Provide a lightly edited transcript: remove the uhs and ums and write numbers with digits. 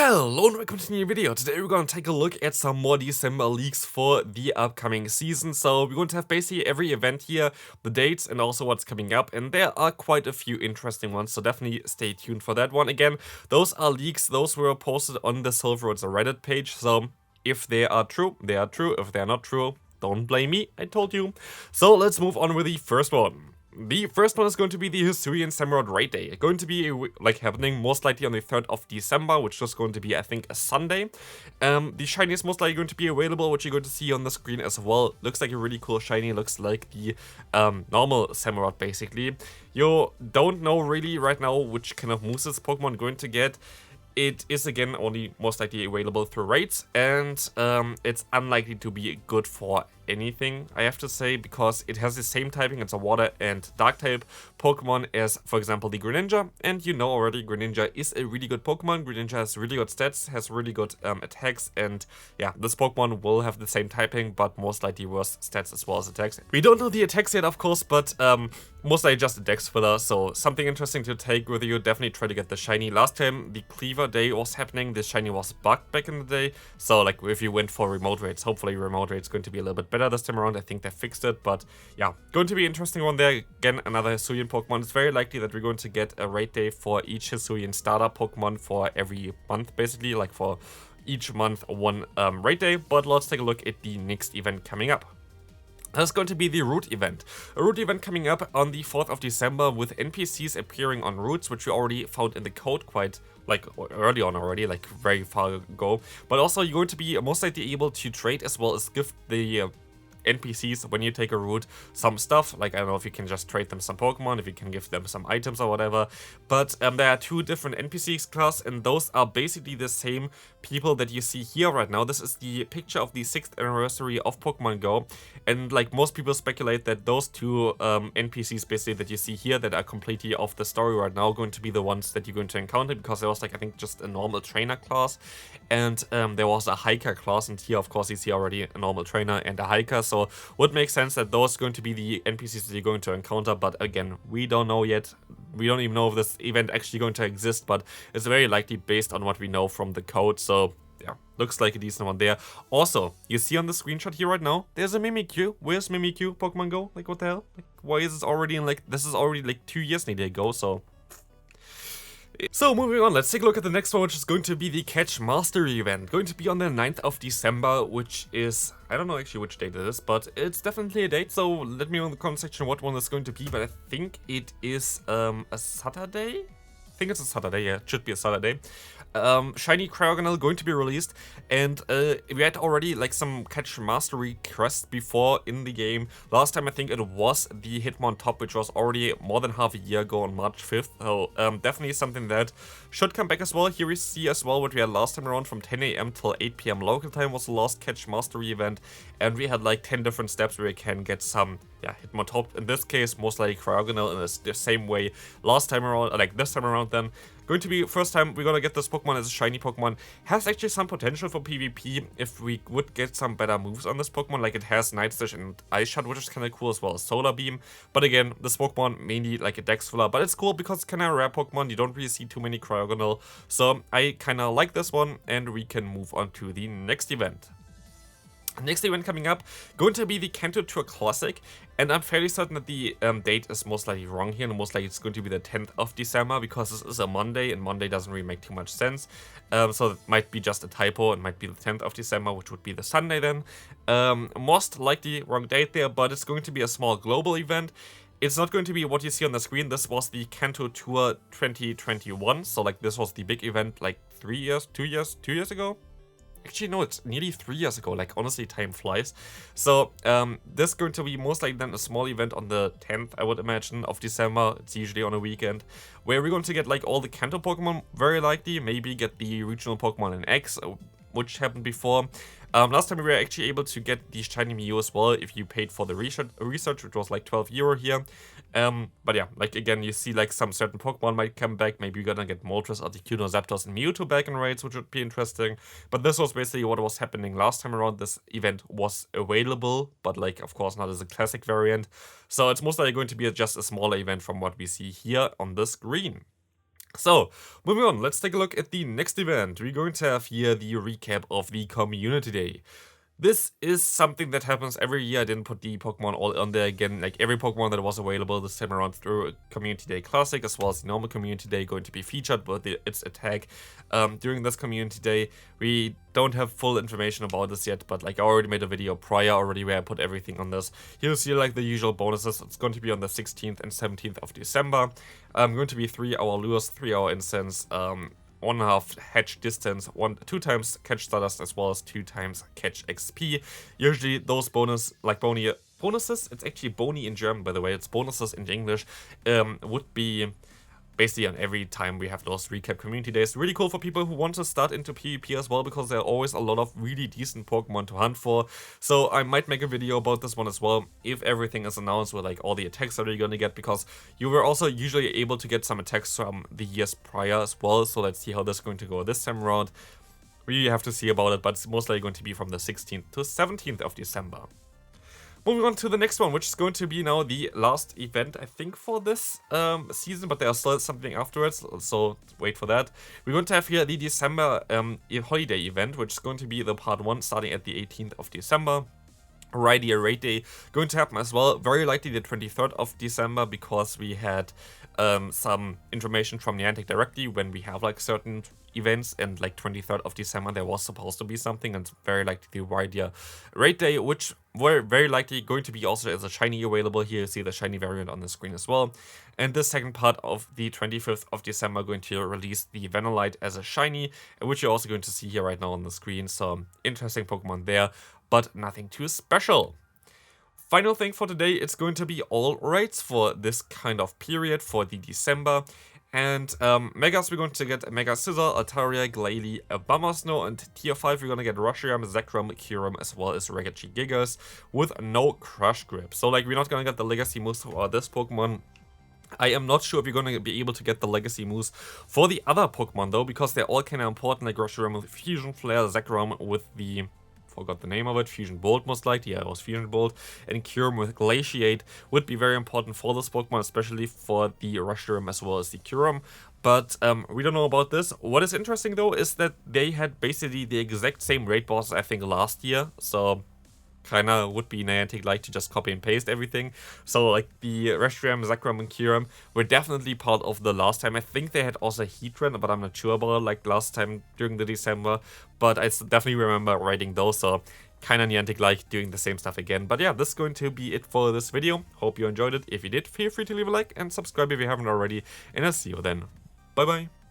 Hello and welcome to a new video. Today we're going to take a look at some more December leaks for the upcoming season. So we're going to have basically every event here, the dates and also what's coming up, and there are quite a few interesting ones, so definitely stay tuned for that one. Again, those are leaks, those were posted on the Samurott Reddit page, so if they are true, they are true. If they are not true, don't blame me, I told you. So let's move on with the first one. The first one is going to be the Hisuian Samurott Raid Day. Going to be happening most likely on the 3rd of December, which is going to be, I think, a Sunday. The shiny is most likely going to be available, which you're going to see on the screen as well. Looks like a really cool shiny. Looks like the normal Samurott, basically. You don't know really right now which kind of moves this Pokemon going to get. It is again only most likely available through raids, and it's unlikely to be good for anything, I have to say, because it has the same typing. It's a water and dark type Pokemon as, for example, the Greninja, and you know already Greninja is a really good Pokemon. Greninja has really good stats, has really good attacks, and yeah, this Pokemon will have the same typing, but most likely worse stats as well as attacks. We don't know the attacks yet, of course, but most likely just a dex filler, so something interesting to take with you. Definitely try to get the shiny. Last time the Cleaver Day was happening, this shiny was bugged back in the day, so like if you went for remote raids, hopefully remote raids going to be a little bit better this time around. I think they fixed it, but yeah, going to be an interesting one there. Again, another Hisuian Pokemon. It's very likely that we're going to get a raid day for each Hisuian starter Pokemon for every month, basically, like for each month one raid day. But let's take a look at the next event coming up. That's going to be the Route event. A Route event coming up on the 4th of December with NPCs appearing on routes, which we already found in the code quite like early on already, like very far ago. But also you're going to be most likely able to trade as well as gift the NPCs when you take a route some stuff. Like, I don't know if you can just trade them some Pokemon, if you can give them some items or whatever, but there are two different NPCs class, and those are basically the same people that you see here right now. This is the picture of the 6th anniversary of Pokemon Go, and like most people speculate that those two NPCs basically that you see here that are completely off the story right now going to be the ones that you're going to encounter, because there was like, I think, just a normal trainer class, and there was a hiker class, and here of course you see already a normal trainer and a hiker. So would make sense that those are going to be the NPCs that you're going to encounter, but again, we don't know yet. We don't even know if this event actually going to exist, but it's very likely based on what we know from the code. So yeah, looks like a decent one there. Also, you see on the screenshot here right now, there's a Mimikyu. Where's Mimikyu, Pokemon Go? Like, what the hell? Like, why is this already in, like, this is already like 2 years nearly ago, so moving on, let's take a look at the next one, which is going to be the Catch Mastery event. Going to be on the 9th of December, which is, I don't know actually which date it is, but it's definitely a date, so let me know in the comment section what one is going to be, but I think it is a Saturday? I think it's a Saturday, yeah, it should be a Saturday. Shiny Cryogonal going to be released, and we had already like some Catch Mastery quests before in the game. Last time I think it was the Hitmontop, which was already more than half a year ago on March 5th, so definitely something that should come back as well. Here we see as well what we had last time around. From 10 AM till 8 PM local time was the last Catch Mastery event, and we had like 10 different steps where you can get some, yeah, Hitmontop. In this case, most likely Cryogonal in the same way last time around, like this time around then. Going to be first time we're gonna get this Pokemon as a shiny Pokemon. Has actually some potential for PvP if we would get some better moves on this Pokemon. Like, it has Night Slash and Ice Shot, which is kind of cool, as well as Solar Beam. But again, this Pokemon mainly like a dex filler, but it's cool because it's kind of a rare Pokemon. You don't really see too many Cryogonal, so I kind of like this one, and we can move on to the next event. Next event coming up, going to be the Kanto Tour Classic, and I'm fairly certain that the date is most likely wrong here, and most likely it's going to be the 10th of December, because this is a Monday, and Monday doesn't really make too much sense, so it might be just a typo. It might be the 10th of December, which would be the Sunday then. Most likely wrong date there, but it's going to be a small global event. It's not going to be what you see on the screen. This was the Kanto Tour 2021, so like this was the big event like 2 years ago? Actually, no, it's nearly 3 years ago. Like, honestly, time flies. So, this is going to be most likely then a small event on the 10th, I would imagine, of December. It's usually on a weekend, where we're going to get, like, all the Kanto Pokemon, very likely. Maybe get the regional Pokemon in X, which happened before. Last time we were actually able to get the shiny Mew as well if you paid for the research, which was like €12 here. But yeah, like again, you see like some certain Pokemon might come back. Maybe you're gonna get Moltres, Articuno, Zapdos, and Mewtwo back in raids, which would be interesting. But this was basically what was happening last time around. This event was available, but like, of course, not as a classic variant. So it's most likely going to be just a smaller event from what we see here on the screen. So, moving on, let's take a look at the next event. We're going to have here the recap of the Community Day. This is something that happens every year. I didn't put the Pokemon all on there again. Like every Pokemon that was available this time around through Community Day Classic as well as the normal Community Day going to be featured with its attack during this Community Day. We don't have full information about this yet, but like I already made a video prior already where I put everything on this. You'll see like the usual bonuses. It's going to be on the 16th and 17th of December. Going to be 3-hour lures, 3-hour incense, 1.5 hatch distance, 2 times catch stardust as well as 2 times catch XP. Usually those bonuses, it's actually boni in German by the way, it's bonuses in English, would be basically on every time we have those recap community days. Really cool for people who want to start into PvP as well, because there are always a lot of really decent Pokemon to hunt for. So I might make a video about this one as well, if everything is announced with like all the attacks that you're gonna get, because you were also usually able to get some attacks from the years prior as well. So let's see how this is going to go this time around. We have to see about it, but it's mostly going to be from the 16th to 17th of December. Moving on to the next one, which is going to be now the last event, I think, for this season, but there's still something afterwards, so wait for that. We're going to have here the December holiday event, which is going to be the part 1 starting at the 18th of December. Broguiere Raid Day going to happen as well, very likely the 23rd of December, because we had some information from Niantic directly when we have like certain events, and like 23rd of December there was supposed to be something, and very likely the Broguiere Raid Day, which were very likely going to be also as a shiny available. Here you see the shiny variant on the screen as well. And the second part of the 25th of December going to release the Vanillite as a shiny, which you're also going to see here right now on the screen. So interesting Pokemon there, but nothing too special. Final thing for today, it's going to be all raids for this kind of period for the December. And Megas, we're going to get Mega Scissor, Altaria, Glalie, Abound, and Tier 5 we're going to get Reshiram, Zekrom, Kyurem, as well as Reggie Gigas with no Crush Grip. So like we're not going to get the Legacy moves for this Pokemon. I am not sure if you're going to be able to get the Legacy moves for the other Pokemon though, because they're all kind of important, like Reshiram with Fusion Flare, Zekrom with the... forgot the name of it, Fusion Bolt most likely, yeah, it was Fusion Bolt, and Kyurem with Glaciate would be very important for this Pokemon, especially for the Reshiram as well as the Kyurem, but we don't know about this. What is interesting though is that they had basically the exact same raid bosses I think last year, so kinda would be Niantic like to just copy and paste everything. So like the Reshiram, Zekrom, and Kyurem were definitely part of the last time. I think they had also Heatran, but I'm not sure about it, like last time during the December. But I definitely remember writing those, so kinda Niantic like doing the same stuff again. But yeah, this is going to be it for this video. Hope you enjoyed it. If you did, feel free to leave a like and subscribe if you haven't already. And I'll see you then. Bye bye.